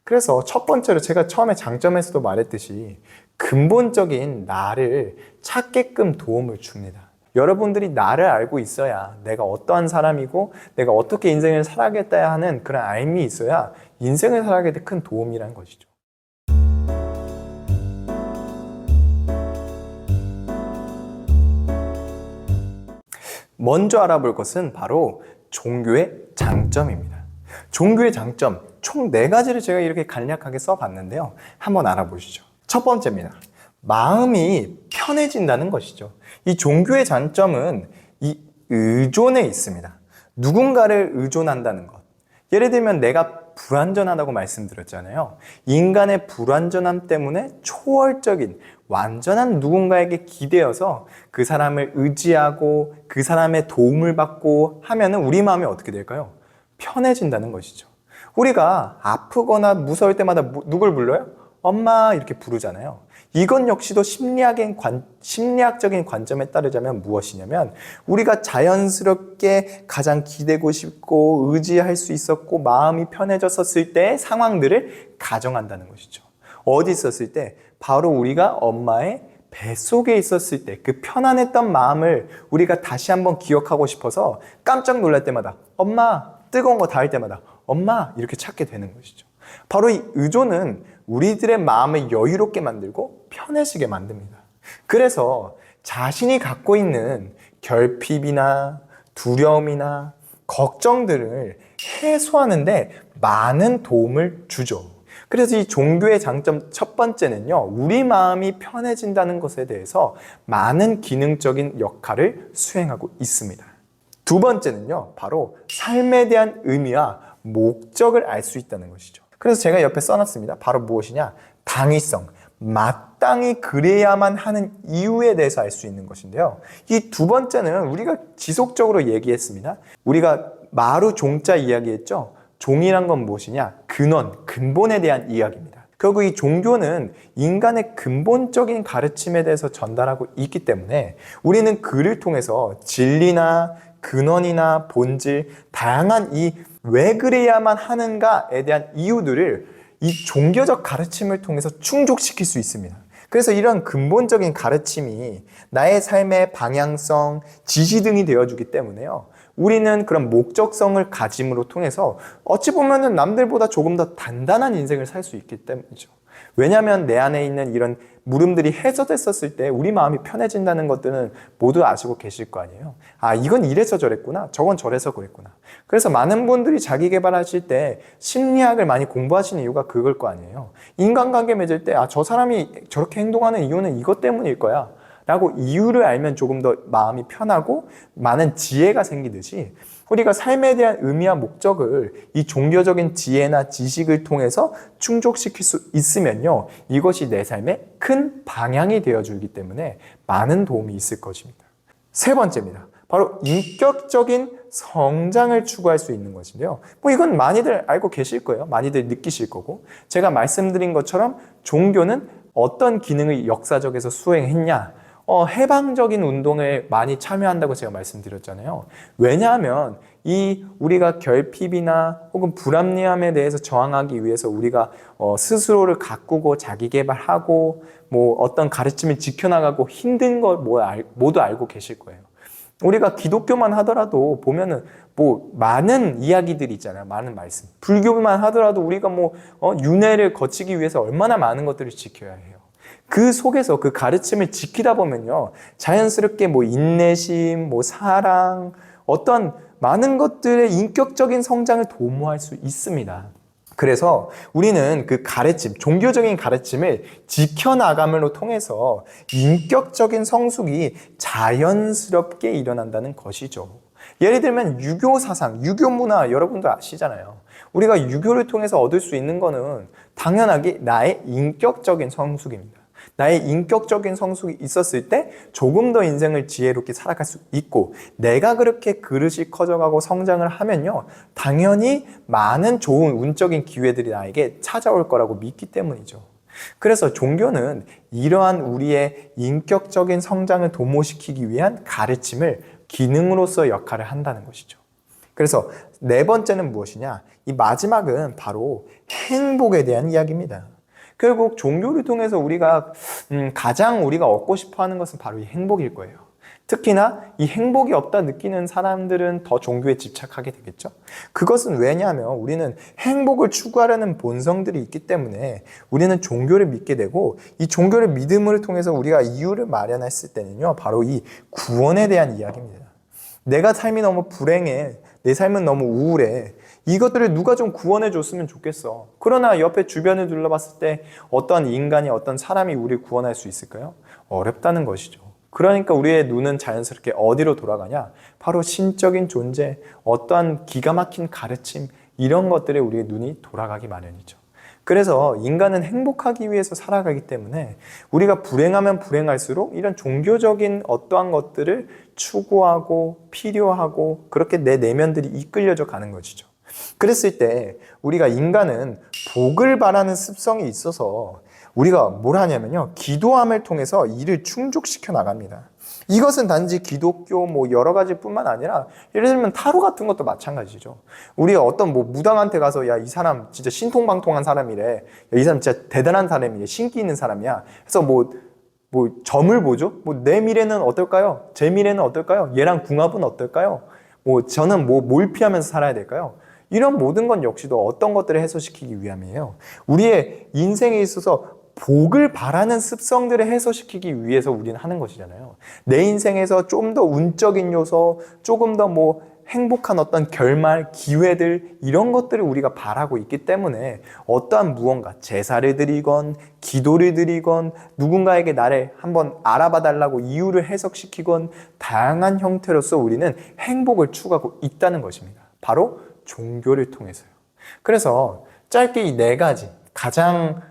그래서 첫 번째로 제가 처음에 장점에서도 말했듯이 근본적인 나를 찾게끔 도움을 줍니다. 여러분들이 나를 알고 있어야 내가 어떠한 사람이고 내가 어떻게 인생을 살아가겠다 하는 그런 알미 있어야 인생을 살아가게 돼 큰 도움이라는 것이죠. 먼저 알아볼 것은 바로 종교의 장점입니다. 종교의 장점, 총 4가지를 제가 이렇게 간략하게 써봤는데요. 한번 알아보시죠. 첫 번째입니다. 마음이 편해진다는 것이죠. 이 종교의 장점은 이 의존에 있습니다. 누군가를 의존한다는 것. 예를 들면 내가 불완전하다고 말씀드렸잖아요. 인간의 불완전함 때문에 초월적인 완전한 누군가에게 기대어서 그 사람을 의지하고 그 사람의 도움을 받고 하면은 우리 마음이 어떻게 될까요? 편해진다는 것이죠. 우리가 아프거나 무서울 때마다 누굴 불러요? 엄마 이렇게 부르잖아요. 이건 역시도 심리학적인 관점에 따르자면 무엇이냐면 우리가 자연스럽게 가장 기대고 싶고 의지할 수 있었고 마음이 편해졌었을 때의 상황들을 가정한다는 것이죠. 어디 있었을 때? 바로 우리가 엄마의 뱃속에 있었을 때 그 편안했던 마음을 우리가 다시 한번 기억하고 싶어서 깜짝 놀랄 때마다 엄마, 뜨거운 거 닿을 때마다 엄마 이렇게 찾게 되는 것이죠. 바로 이 의존은 우리들의 마음을 여유롭게 만들고 편해지게 만듭니다. 그래서 자신이 갖고 있는 결핍이나 두려움이나 걱정들을 해소하는데 많은 도움을 주죠. 그래서 이 종교의 장점 첫 번째는요, 우리 마음이 편해진다는 것에 대해서 많은 기능적인 역할을 수행하고 있습니다. 두 번째는요, 바로 삶에 대한 의미와 목적을 알 수 있다는 것이죠. 그래서 제가 옆에 써놨습니다. 바로 무엇이냐? 당위성, 마땅히 그래야만 하는 이유에 대해서 알 수 있는 것인데요. 이 두 번째는 우리가 지속적으로 얘기했습니다. 우리가 마루 종자 이야기했죠? 종이란 건 무엇이냐? 근본에 대한 이야기입니다. 결국 이 종교는 인간의 근본적인 가르침에 대해서 전달하고 있기 때문에 우리는 그를 통해서 진리나 근원이나 본질, 다양한 이 왜 그래야만 하는가에 대한 이유들을 이 종교적 가르침을 통해서 충족시킬 수 있습니다. 그래서 이런 근본적인 가르침이 나의 삶의 방향성, 지시 등이 되어주기 때문에요. 우리는 그런 목적성을 가짐으로 통해서 어찌 보면은 남들보다 조금 더 단단한 인생을 살 수 있기 때문이죠. 왜냐하면 내 안에 있는 이런 물음들이 해소됐었을 때 우리 마음이 편해진다는 것들은 모두 아시고 계실 거 아니에요. 아, 이건 이래서 저랬구나. 저건 저래서 그랬구나. 그래서 많은 분들이 자기 개발하실 때 심리학을 많이 공부하시는 이유가 그걸 거 아니에요. 인간관계 맺을 때 아, 저 사람이 저렇게 행동하는 이유는 이것 때문일 거야 라고 이유를 알면 조금 더 마음이 편하고 많은 지혜가 생기듯이 우리가 삶에 대한 의미와 목적을 이 종교적인 지혜나 지식을 통해서 충족시킬 수 있으면요, 이것이 내 삶의 큰 방향이 되어주기 때문에 많은 도움이 있을 것입니다. 세 번째입니다. 바로 인격적인 성장을 추구할 수 있는 것인데요. 이건 많이들 알고 계실 거예요. 많이들 느끼실 거고, 제가 말씀드린 것처럼 종교는 어떤 기능을 역사적에서 수행했냐? 해방적인 운동에 많이 참여한다고 제가 말씀드렸잖아요. 왜냐하면 이 우리가 결핍이나 혹은 불합리함에 대해서 저항하기 위해서 우리가 스스로를 가꾸고 자기 개발하고 어떤 가르침을 지켜나가고 힘든 걸 모두 알고 계실 거예요. 우리가 기독교만 하더라도 보면은 많은 이야기들이 있잖아요. 많은 말씀. 불교만 하더라도 우리가 윤회를 거치기 위해서 얼마나 많은 것들을 지켜야 해요. 그 속에서 그 가르침을 지키다 보면요, 자연스럽게 인내심, 사랑, 어떤 많은 것들의 인격적인 성장을 도모할 수 있습니다. 그래서 우리는 그 가르침, 종교적인 가르침을 지켜나감으로 통해서 인격적인 성숙이 자연스럽게 일어난다는 것이죠. 예를 들면 유교 사상, 유교 문화 여러분들 아시잖아요. 우리가 유교를 통해서 얻을 수 있는 거는 당연하게 나의 인격적인 성숙입니다. 나의 인격적인 성숙이 있었을 때 조금 더 인생을 지혜롭게 살아갈 수 있고, 내가 그렇게 그릇이 커져가고 성장을 하면요, 당연히 많은 좋은 운적인 기회들이 나에게 찾아올 거라고 믿기 때문이죠. 그래서 종교는 이러한 우리의 인격적인 성장을 도모시키기 위한 가르침을 기능으로서 역할을 한다는 것이죠. 그래서 네 번째는 무엇이냐? 이 마지막은 바로 행복에 대한 이야기입니다. 결국 종교를 통해서 우리가 가장 우리가 얻고 싶어 하는 것은 바로 이 행복일 거예요. 특히나 이 행복이 없다 느끼는 사람들은 더 종교에 집착하게 되겠죠. 그것은 왜냐하면 우리는 행복을 추구하려는 본성들이 있기 때문에 우리는 종교를 믿게 되고, 이 종교를 믿음을 통해서 우리가 이유를 마련했을 때는요, 바로 이 구원에 대한 이야기입니다. 내가 삶이 너무 불행해, 내 삶은 너무 우울해, 이것들을 누가 좀 구원해 줬으면 좋겠어. 그러나 옆에 주변을 둘러봤을 때 어떤 인간이, 어떤 사람이 우리를 구원할 수 있을까요? 어렵다는 것이죠. 그러니까 우리의 눈은 자연스럽게 어디로 돌아가냐? 바로 신적인 존재, 어떠한 기가 막힌 가르침, 이런 것들에 우리의 눈이 돌아가기 마련이죠. 그래서 인간은 행복하기 위해서 살아가기 때문에 우리가 불행하면 불행할수록 이런 종교적인 어떠한 것들을 추구하고 필요하고 그렇게 내 내면들이 이끌려져 가는 것이죠. 그랬을 때 우리가 인간은 복을 바라는 습성이 있어서 우리가 뭘 하냐면요, 기도함을 통해서 이를 충족시켜 나갑니다. 이것은 단지 기독교 뭐 여러 가지뿐만 아니라 예를 들면 타로 같은 것도 마찬가지죠. 우리가 어떤 뭐 무당한테 가서 야, 이 사람 진짜 신통방통한 사람이래, 야, 이 사람 진짜 대단한 사람이래, 신기 있는 사람이야. 그래서 뭐 점을 보죠. 뭐 내 미래는 어떨까요? 제 미래는 어떨까요? 얘랑 궁합은 어떨까요? 뭐 저는 뭘 피하면서 살아야 될까요? 이런 모든 건 역시도 어떤 것들을 해소시키기 위함이에요. 우리의 인생에 있어서 복을 바라는 습성들을 해소시키기 위해서 우리는 하는 것이잖아요. 내 인생에서 좀 더 운적인 요소, 조금 더 행복한 어떤 결말, 기회들, 이런 것들을 우리가 바라고 있기 때문에 어떠한 무언가, 제사를 드리건, 기도를 드리건, 누군가에게 나를 한번 알아봐 달라고 이유를 해석시키건, 다양한 형태로서 우리는 행복을 추구하고 있다는 것입니다. 바로 종교를 통해서요. 그래서 짧게 이 네 가지, 가장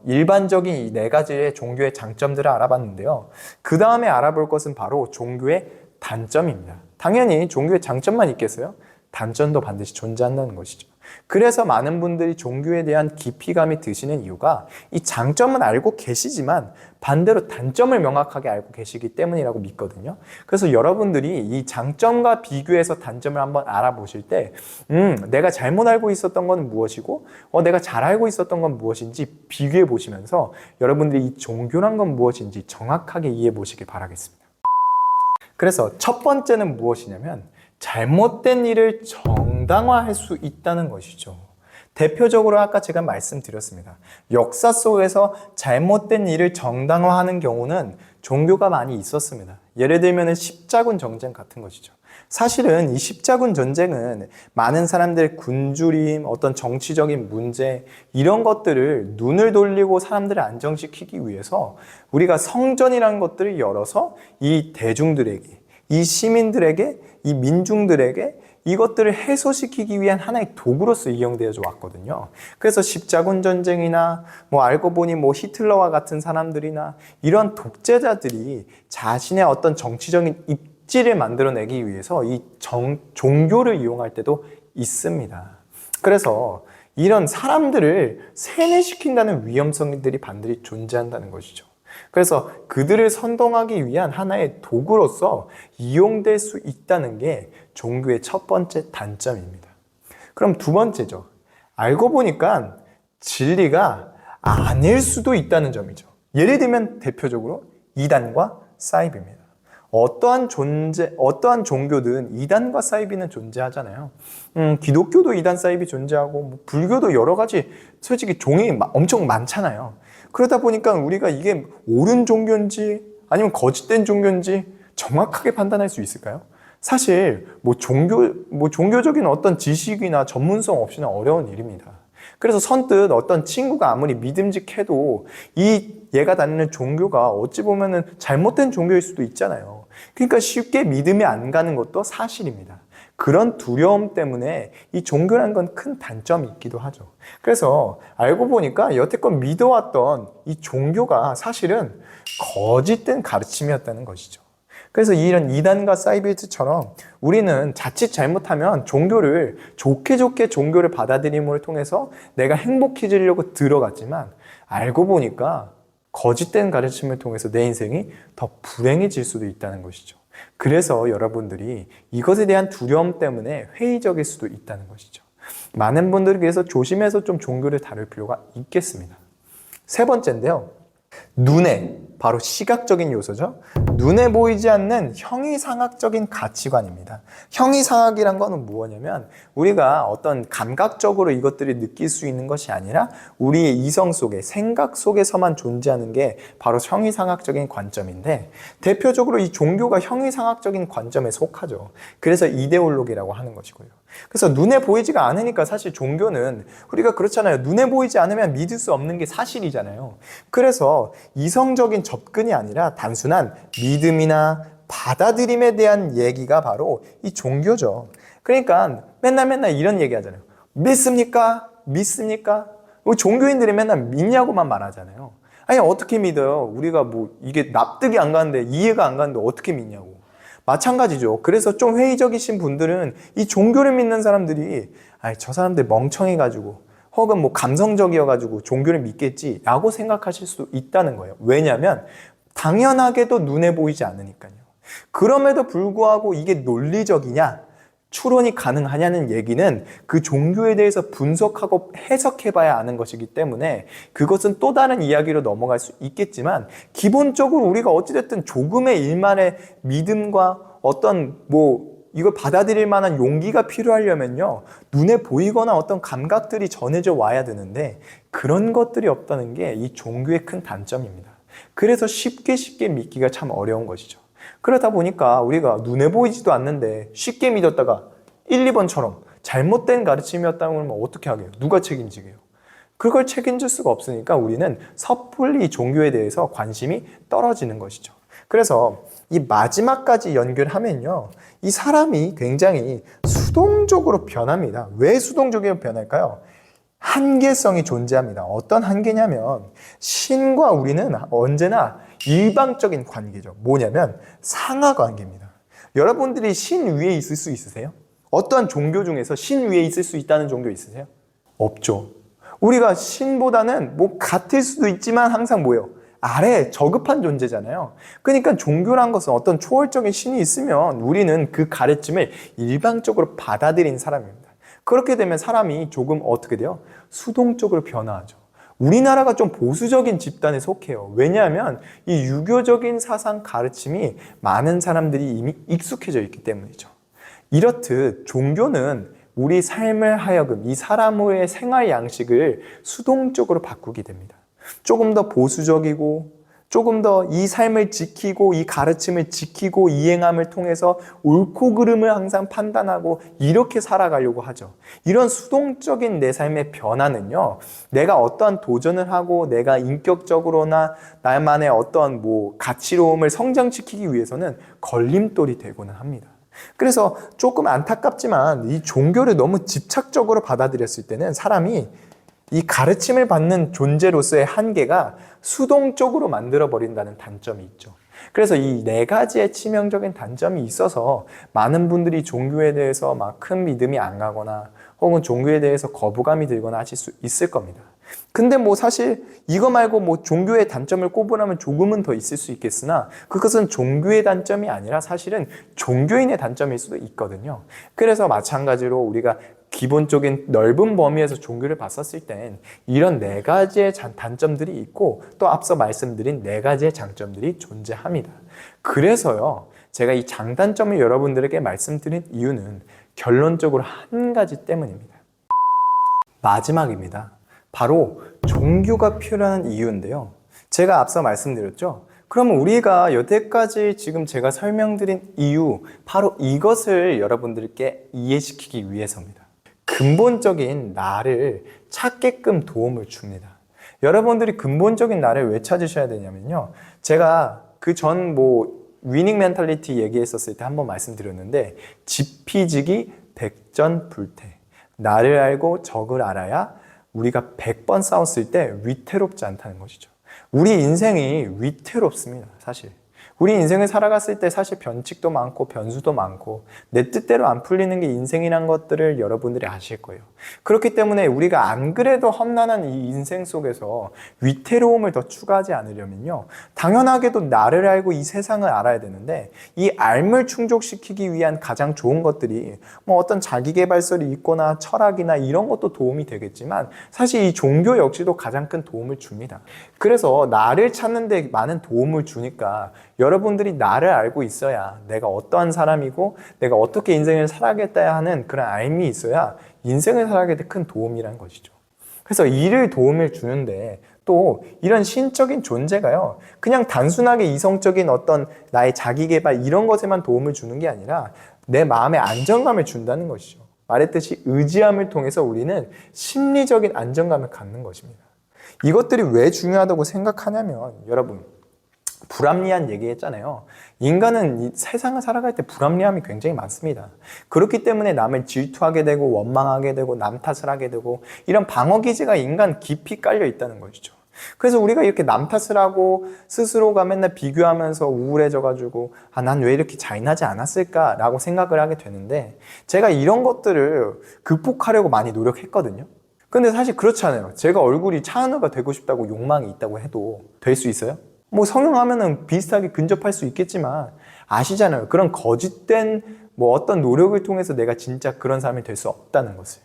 일반적인 이 네 가지의 종교의 장점들을 알아봤는데요. 그 다음에 알아볼 것은 바로 종교의 단점입니다. 당연히 종교의 장점만 있겠어요? 단점도 반드시 존재한다는 것이죠. 그래서 많은 분들이 종교에 대한 기피감이 드시는 이유가 이 장점은 알고 계시지만 반대로 단점을 명확하게 알고 계시기 때문이라고 믿거든요. 그래서 여러분들이 이 장점과 비교해서 단점을 한번 알아보실 때 내가 잘못 알고 있었던 건 무엇이고 내가 잘 알고 있었던 건 무엇인지 비교해 보시면서 여러분들이 이 종교란 건 무엇인지 정확하게 이해해 보시길 바라겠습니다. 그래서 첫 번째는 무엇이냐면 잘못된 일을 정당화할 수 있다는 것이죠. 대표적으로 아까 제가 말씀드렸습니다. 역사 속에서 잘못된 일을 정당화하는 경우는 종교가 많이 있었습니다. 예를 들면 십자군 전쟁 같은 것이죠. 사실은 이 십자군 전쟁은 많은 사람들의 굶주림, 어떤 정치적인 문제, 이런 것들을 눈을 돌리고 사람들을 안정시키기 위해서 우리가 성전이라는 것들을 열어서 이 대중들에게, 이 시민들에게, 이 민중들에게 이것들을 해소시키기 위한 하나의 도구로서 이용되어져 왔거든요. 그래서 십자군 전쟁이나 알고 보니 히틀러와 같은 사람들이나 이런 독재자들이 자신의 어떤 정치적인 입지를 만들어내기 위해서 이 종교를 이용할 때도 있습니다. 그래서 이런 사람들을 세뇌시킨다는 위험성들이 반드시 존재한다는 것이죠. 그래서 그들을 선동하기 위한 하나의 도구로서 이용될 수 있다는 게 종교의 첫 번째 단점입니다. 그럼 두 번째죠. 알고 보니까 진리가 아닐 수도 있다는 점이죠. 예를 들면 대표적으로 이단과 사이비입니다. 어떠한 종교든 이단과 사이비는 존재하잖아요. 기독교도 이단 사이비 존재하고 불교도 여러 가지 솔직히 종이 엄청 많잖아요. 그러다 보니까 우리가 이게 옳은 종교인지 아니면 거짓된 종교인지 정확하게 판단할 수 있을까요? 사실 종교적인 어떤 지식이나 전문성 없이는 어려운 일입니다. 그래서 선뜻 어떤 친구가 아무리 믿음직해도 얘가 다니는 종교가 어찌 보면은 잘못된 종교일 수도 있잖아요. 그러니까 쉽게 믿음이 안 가는 것도 사실입니다. 그런 두려움 때문에 이 종교라는 건 큰 단점이 있기도 하죠. 그래서 알고 보니까 여태껏 믿어왔던 이 종교가 사실은 거짓된 가르침이었다는 것이죠. 그래서 이런 이단과 사이비트처럼 우리는 자칫 잘못하면 종교를 좋게 종교를 받아들임을 통해서 내가 행복해지려고 들어갔지만 알고 보니까 거짓된 가르침을 통해서 내 인생이 더 불행해질 수도 있다는 것이죠. 그래서 여러분들이 이것에 대한 두려움 때문에 회의적일 수도 있다는 것이죠. 많은 분들이 그래서 조심해서 좀 종교를 다룰 필요가 있겠습니다. 세 번째인데요. 눈에, 바로 시각적인 요소죠. 눈에 보이지 않는 형이상학적인 가치관입니다. 형이상학이란 거는 무엇이냐면 우리가 어떤 감각적으로 이것들을 느낄 수 있는 것이 아니라 우리의 이성 속에, 생각 속에서만 존재하는 게 바로 형이상학적인 관점인데, 대표적으로 이 종교가 형이상학적인 관점에 속하죠. 그래서 이데올로기라고 하는 것이고요. 그래서 눈에 보이지가 않으니까 사실 종교는, 우리가 그렇잖아요. 눈에 보이지 않으면 믿을 수 없는 게 사실이잖아요. 그래서 이성적인 접근이 아니라 단순한 믿음이나 받아들임에 대한 얘기가 바로 이 종교죠. 그러니까 맨날 이런 얘기 하잖아요. 믿습니까? 믿습니까? 종교인들이 맨날 믿냐고만 말하잖아요. 아니, 어떻게 믿어요? 우리가 뭐 이게 납득이 안 가는데, 이해가 안 가는데 어떻게 믿냐고. 마찬가지죠. 그래서 좀 회의적이신 분들은 이 종교를 믿는 사람들이 저 사람들 멍청해가지고 혹은 뭐 감성적이어가지고 종교를 믿겠지라고 생각하실 수도 있다는 거예요. 왜냐하면 당연하게도 눈에 보이지 않으니까요. 그럼에도 불구하고 이게 논리적이냐, 추론이 가능하냐는 얘기는 그 종교에 대해서 분석하고 해석해봐야 아는 것이기 때문에 그것은 또 다른 이야기로 넘어갈 수 있겠지만, 기본적으로 우리가 어찌됐든 조금의 일만의 믿음과 어떤 이걸 받아들일 만한 용기가 필요하려면요, 눈에 보이거나 어떤 감각들이 전해져 와야 되는데 그런 것들이 없다는 게 이 종교의 큰 단점입니다. 그래서 쉽게 믿기가 참 어려운 것이죠. 그러다 보니까 우리가 눈에 보이지도 않는데 쉽게 믿었다가 1, 2번처럼 잘못된 가르침이었다는 걸 어떻게 하게요? 누가 책임지게요? 그걸 책임질 수가 없으니까 우리는 섣불리 종교에 대해서 관심이 떨어지는 것이죠. 그래서 이 마지막까지 연결하면요, 이 사람이 굉장히 수동적으로 변합니다. 왜 수동적으로 변할까요? 한계성이 존재합니다. 어떤 한계냐면 신과 우리는 언제나 일방적인 관계죠. 뭐냐면 상하 관계입니다. 여러분들이 신 위에 있을 수 있으세요? 어떤 종교 중에서 신 위에 있을 수 있다는 종교 있으세요? 없죠. 우리가 신보다는 같을 수도 있지만 항상 뭐예요? 아래 저급한 존재잖아요. 그러니까 종교란 것은 어떤 초월적인 신이 있으면 우리는 그 가르침을 일방적으로 받아들인 사람입니다. 그렇게 되면 사람이 조금 어떻게 돼요? 수동적으로 변화하죠. 우리나라가 좀 보수적인 집단에 속해요. 왜냐하면 이 유교적인 사상 가르침이 많은 사람들이 이미 익숙해져 있기 때문이죠. 이렇듯 종교는 우리 삶을 하여금 이 사람의 생활 양식을 수동적으로 바꾸게 됩니다. 조금 더 보수적이고 조금 더 이 삶을 지키고 이 가르침을 지키고 이행함을 통해서 옳고 그름을 항상 판단하고 이렇게 살아가려고 하죠. 이런 수동적인 내 삶의 변화는요, 내가 어떠한 도전을 하고 내가 인격적으로나 나만의 어떤 가치로움을 성장시키기 위해서는 걸림돌이 되고는 합니다. 그래서 조금 안타깝지만 이 종교를 너무 집착적으로 받아들였을 때는 사람이 이 가르침을 받는 존재로서의 한계가 수동적으로 만들어버린다는 단점이 있죠. 그래서 이 네 가지의 치명적인 단점이 있어서 많은 분들이 종교에 대해서 막 큰 믿음이 안 가거나 혹은 종교에 대해서 거부감이 들거나 하실 수 있을 겁니다. 근데 사실 이거 말고 종교의 단점을 꼽으라면 조금은 더 있을 수 있겠으나 그것은 종교의 단점이 아니라 사실은 종교인의 단점일 수도 있거든요. 그래서 마찬가지로 우리가 기본적인 넓은 범위에서 종교를 봤었을 땐 이런 네 가지의 단점들이 있고 또 앞서 말씀드린 네 가지의 장점들이 존재합니다. 그래서요, 제가 이 장단점을 여러분들에게 말씀드린 이유는 결론적으로 한 가지 때문입니다. 마지막입니다. 바로 종교가 필요한 이유인데요. 제가 앞서 말씀드렸죠. 그러면 우리가 여태까지 지금 제가 설명드린 이유, 바로 이것을 여러분들께 이해시키기 위해서입니다. 근본적인 나를 찾게끔 도움을 줍니다. 여러분들이 근본적인 나를 왜 찾으셔야 되냐면요, 제가 그 전 위닝 멘탈리티 얘기했었을 때 한번 말씀드렸는데, 지피지기 백전불태. 나를 알고 적을 알아야 우리가 100번 싸웠을 때 위태롭지 않다는 것이죠. 우리 인생이 위태롭습니다, 사실. 우리 인생을 살아갔을 때 사실 변칙도 많고 변수도 많고 내 뜻대로 안 풀리는 게 인생이란 것들을 여러분들이 아실 거예요. 그렇기 때문에 우리가 안 그래도 험난한 이 인생 속에서 위태로움을 더 추가하지 않으려면요, 당연하게도 나를 알고 이 세상을 알아야 되는데, 이 알을 충족시키기 위한 가장 좋은 것들이 뭐 어떤 자기계발서를 읽거나 철학이나 이런 것도 도움이 되겠지만, 사실 이 종교 역시도 가장 큰 도움을 줍니다. 그래서 나를 찾는 데 많은 도움을 주니까 여러분들이 나를 알고 있어야, 내가 어떠한 사람이고 내가 어떻게 인생을 살아가겠다 하는 그런 알미 있어야 인생을 살아가게 돼 큰 도움이라는 것이죠. 그래서 이를 도움을 주는데, 또 이런 신적인 존재가요, 그냥 단순하게 이성적인 어떤 나의 자기계발 이런 것에만 도움을 주는 게 아니라 내 마음의 안정감을 준다는 것이죠. 말했듯이 의지함을 통해서 우리는 심리적인 안정감을 갖는 것입니다. 이것들이 왜 중요하다고 생각하냐면, 여러분, 불합리한 얘기했잖아요. 인간은 이 세상을 살아갈 때 불합리함이 굉장히 많습니다. 그렇기 때문에 남을 질투하게 되고 원망하게 되고 남 탓을 하게 되고, 이런 방어기제가 인간 깊이 깔려 있다는 것이죠. 그래서 우리가 이렇게 남 탓을 하고 스스로가 맨날 비교하면서 우울해져가지고 난 왜 이렇게 잔인하지 않았을까라고 생각을 하게 되는데, 제가 이런 것들을 극복하려고 많이 노력했거든요. 근데 사실 그렇잖아요. 제가 얼굴이 차은우가 되고 싶다고 욕망이 있다고 해도 될 수 있어요? 뭐 성형하면은 비슷하게 근접할 수 있겠지만, 아시잖아요. 그런 거짓된 뭐 어떤 노력을 통해서 내가 진짜 그런 사람이 될 수 없다는 것을.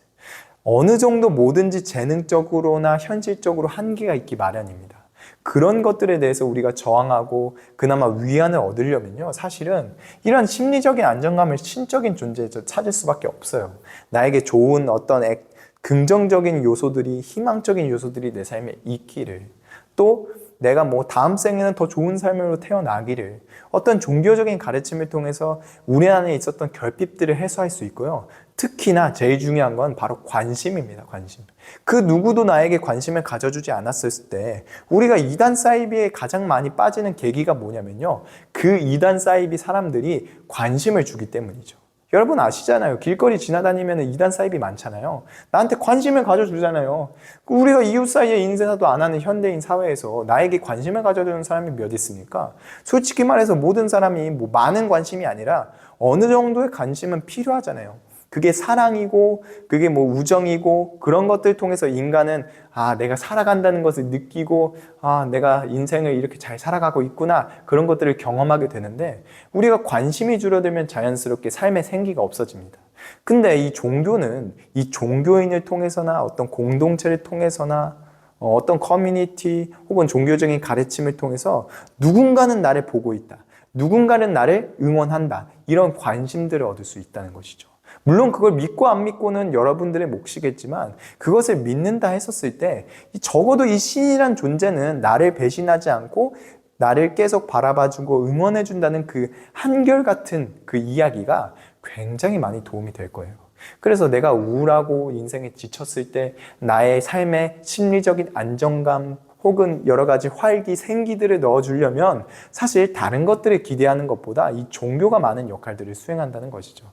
어느 정도 뭐든지 재능적으로나 현실적으로 한계가 있기 마련입니다. 그런 것들에 대해서 우리가 저항하고 그나마 위안을 얻으려면요, 사실은 이런 심리적인 안정감을 신적인 존재에서 찾을 수밖에 없어요. 나에게 좋은 어떤 긍정적인 요소들이, 희망적인 요소들이 내 삶에 있기를, 또 내가 뭐 다음 생에는 더 좋은 삶으로 태어나기를, 어떤 종교적인 가르침을 통해서 우리 안에 있었던 결핍들을 해소할 수 있고요. 특히나 제일 중요한 건 바로 관심입니다. 관심. 그 누구도 나에게 관심을 가져주지 않았을 때 우리가 이단 사이비에 가장 많이 빠지는 계기가 뭐냐면요, 그 이단 사이비 사람들이 관심을 주기 때문이죠. 여러분 아시잖아요. 길거리 지나다니면 이단 사입이 많잖아요. 나한테 관심을 가져주잖아요. 우리가 이웃 사이에 인사도 안 하는 현대인 사회에서 나에게 관심을 가져주는 사람이 몇 있습니까? 솔직히 말해서 모든 사람이 뭐 많은 관심이 아니라 어느 정도의 관심은 필요하잖아요. 그게 사랑이고 그게 뭐 우정이고, 그런 것들 통해서 인간은 내가 살아간다는 것을 느끼고 내가 인생을 이렇게 잘 살아가고 있구나, 그런 것들을 경험하게 되는데, 우리가 관심이 줄어들면 자연스럽게 삶의 생기가 없어집니다. 근데 이 종교는 이 종교인을 통해서나 어떤 공동체를 통해서나 어떤 커뮤니티 혹은 종교적인 가르침을 통해서 누군가는 나를 보고 있다, 누군가는 나를 응원한다, 이런 관심들을 얻을 수 있다는 것이죠. 물론 그걸 믿고 안 믿고는 여러분들의 몫이겠지만, 그것을 믿는다 했었을 때 적어도 이 신이란 존재는 나를 배신하지 않고 나를 계속 바라봐주고 응원해준다는 그 한결같은 그 이야기가 굉장히 많이 도움이 될 거예요. 그래서 내가 우울하고 인생에 지쳤을 때 나의 삶에 심리적인 안정감 혹은 여러 가지 활기, 생기들을 넣어주려면 사실 다른 것들을 기대하는 것보다 이 종교가 많은 역할들을 수행한다는 것이죠.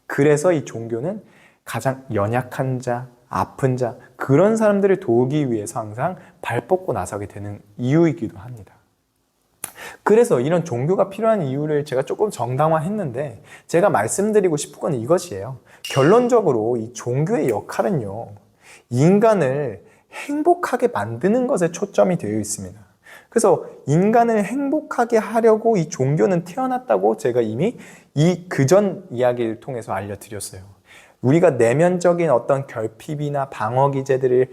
그래서 이 종교는 가장 연약한 자, 아픈 자, 그런 사람들을 도우기 위해서 항상 발 뻗고 나서게 되는 이유이기도 합니다. 그래서 이런 종교가 필요한 이유를 제가 조금 정당화했는데, 제가 말씀드리고 싶은 건 이것이에요. 결론적으로 이 종교의 역할은요, 인간을 행복하게 만드는 것에 초점이 되어 있습니다. 그래서 인간을 행복하게 하려고 이 종교는 태어났다고 제가 이미 이 그전 이야기를 통해서 알려드렸어요. 우리가 내면적인 어떤 결핍이나 방어 기제들을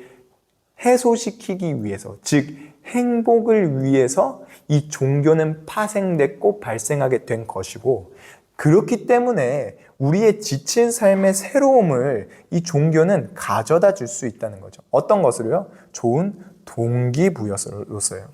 해소시키기 위해서, 즉 행복을 위해서 이 종교는 파생됐고 발생하게 된 것이고, 그렇기 때문에 우리의 지친 삶의 새로움을 이 종교는 가져다 줄 수 있다는 거죠. 어떤 것으로요? 좋은 동기부여로서요.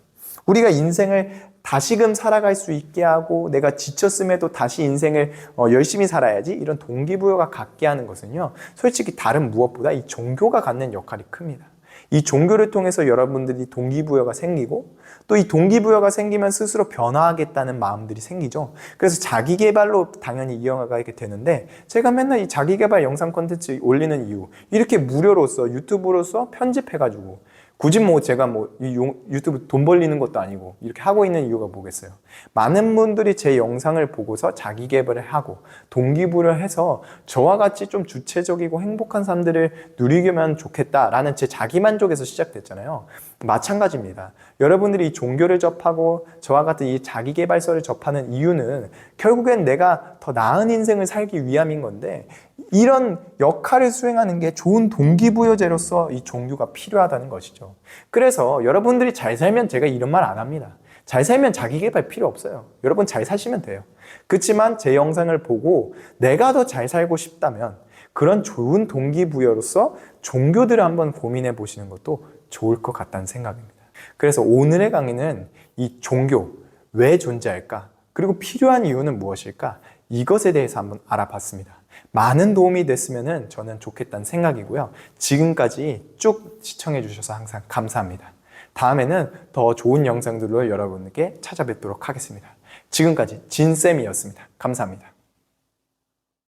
우리가 인생을 다시금 살아갈 수 있게 하고, 내가 지쳤음에도 다시 인생을 열심히 살아야지, 이런 동기부여가 갖게 하는 것은요, 솔직히 다른 무엇보다 이 종교가 갖는 역할이 큽니다. 이 종교를 통해서 여러분들이 동기부여가 생기고, 또 이 동기부여가 생기면 스스로 변화하겠다는 마음들이 생기죠. 그래서 자기계발로 당연히 이어가게 되는데, 제가 맨날 이 자기계발 영상 콘텐츠 올리는 이유, 이렇게 무료로서 유튜브로서 편집해가지고 굳이 뭐 제가 뭐 유튜브 돈 벌리는 것도 아니고 이렇게 하고 있는 이유가 뭐겠어요? 많은 분들이 제 영상을 보고서 자기 개발을 하고 동기부여를 해서 저와 같이 좀 주체적이고 행복한 삶들을 누리면 좋겠다라는 제 자기만족에서 시작됐잖아요. 마찬가지입니다. 여러분들이 이 종교를 접하고 저와 같은 이 자기계발서를 접하는 이유는 결국엔 내가 더 나은 인생을 살기 위함인 건데, 이런 역할을 수행하는 게 좋은 동기부여제로서 이 종교가 필요하다는 것이죠. 그래서 여러분들이 잘 살면 제가 이런 말 안 합니다. 잘 살면 자기계발 필요 없어요. 여러분 잘 사시면 돼요. 그렇지만 제 영상을 보고 내가 더 잘 살고 싶다면 그런 좋은 동기부여로서 종교들을 한번 고민해 보시는 것도 좋을 것 같다는 생각입니다. 그래서 오늘의 강의는 이 종교, 왜 존재할까? 그리고 필요한 이유는 무엇일까? 이것에 대해서 한번 알아봤습니다. 많은 도움이 됐으면 저는 좋겠다는 생각이고요. 지금까지 쭉 시청해 주셔서 항상 감사합니다. 다음에는 더 좋은 영상들로 여러분께 찾아뵙도록 하겠습니다. 지금까지 진쌤이었습니다. 감사합니다.